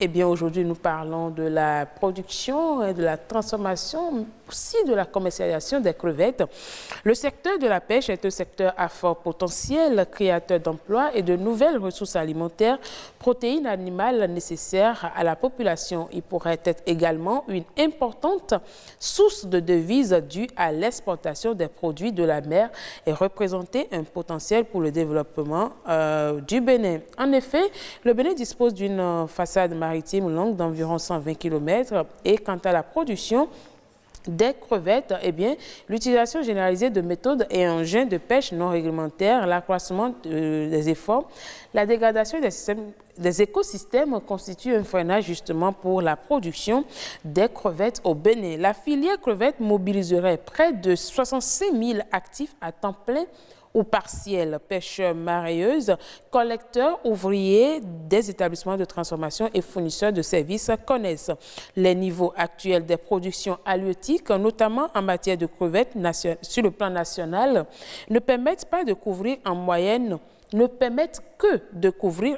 Eh bien, aujourd'hui, nous parlons de la production et de la transformation, aussi de la commercialisation des crevettes. Le secteur de la pêche est un secteur à fort potentiel, créateur d'emplois et de nouvelles ressources alimentaires, protéines animales nécessaires à la population. Il pourrait être également une importante source de devises due à l'exportation des produits de la mer et représenter un potentiel pour le développement du Bénin. En effet, le Bénin dispose d'une façade maritime longue d'environ 120 km et quant à la production des crevettes, eh bien, l'utilisation généralisée de méthodes et engins de pêche non réglementaires, l'accroissement des efforts, la dégradation des écosystèmes constituent un freinage justement pour la production des crevettes au Bénin. La filière crevette mobiliserait près de 66 000 actifs à temps plein ou partiels, pêcheurs mareyeuses, collecteurs, ouvriers des établissements de transformation et fournisseurs de services connaissent les niveaux actuels des productions halieutiques, notamment en matière de crevettes sur le plan national, ne permettent que de couvrir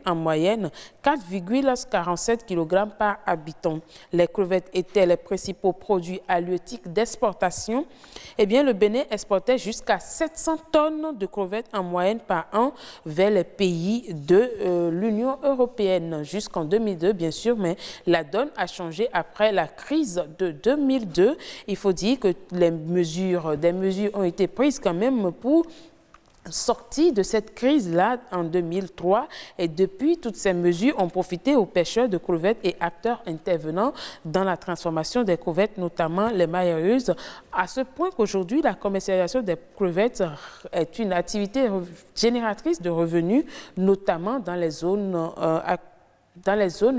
en moyenne 4,47 kg par habitant. Les crevettes étaient les principaux produits halieutiques d'exportation. Eh bien, le Bénin exportait jusqu'à 700 tonnes de crevettes en moyenne par an vers les pays de l'Union européenne jusqu'en 2002, bien sûr, mais la donne a changé après la crise de 2002. Il faut dire que des mesures ont été prises quand même pour sortie de cette crise-là en 2003 et depuis, toutes ces mesures ont profité aux pêcheurs de crevettes et acteurs intervenant dans la transformation des crevettes, notamment les mareyeuses, à ce point qu'aujourd'hui, la commercialisation des crevettes est une activité génératrice de revenus, notamment dans les zones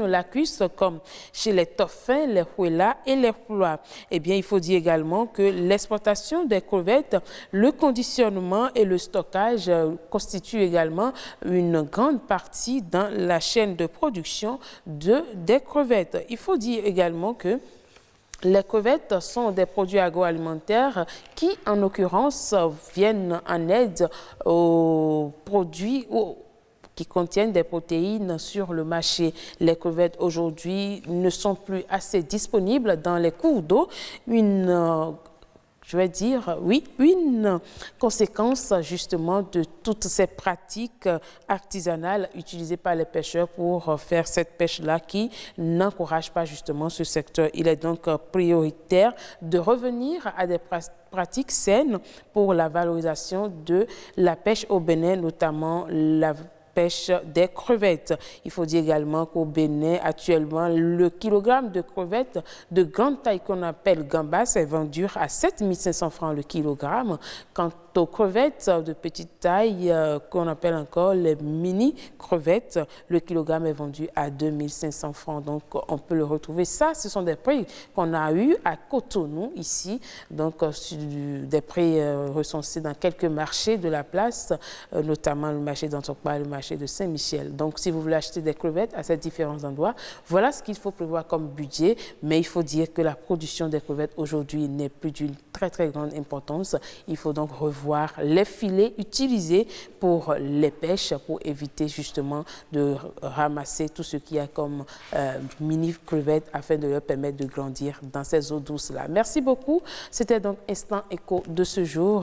lacustres comme chez les Toffins, les Huela et les Plois. Eh bien, il faut dire également que l'exportation des crevettes, le conditionnement et le stockage constituent également une grande partie dans la chaîne de production des crevettes. Il faut dire également que les crevettes sont des produits agroalimentaires qui, en l'occurrence, viennent en aide aux produits qui contiennent des protéines sur le marché. Les crevettes aujourd'hui ne sont plus assez disponibles dans les cours d'eau. Une conséquence justement de toutes ces pratiques artisanales utilisées par les pêcheurs pour faire cette pêche-là qui n'encourage pas justement ce secteur. Il est donc prioritaire de revenir à des pratiques saines pour la valorisation de la pêche au Bénin, notamment la pêche des crevettes. Il faut dire également qu'au Bénin, actuellement, le kilogramme de crevettes de grande taille qu'on appelle gambas est vendu à 7 500 francs le kilogramme. Quant aux crevettes de petite taille qu'on appelle encore les mini crevettes, le kilogramme est vendu à 2 500 francs. Donc, on peut le retrouver. Ça, ce sont des prix qu'on a eu à Cotonou, ici. Donc, des prix recensés dans quelques marchés de la place, notamment le marché d'Antokpa, le marché de Saint-Michel. Donc, si vous voulez acheter des crevettes à ces différents endroits, voilà ce qu'il faut prévoir comme budget. Mais il faut dire que la production des crevettes aujourd'hui n'est plus d'une très grande importance. Il faut donc revoir les filets utilisés pour les pêches pour éviter justement de ramasser tout ce qu'il y a comme mini crevettes afin de leur permettre de grandir dans ces eaux douces-là. Merci beaucoup. C'était donc Instant Éco de ce jour.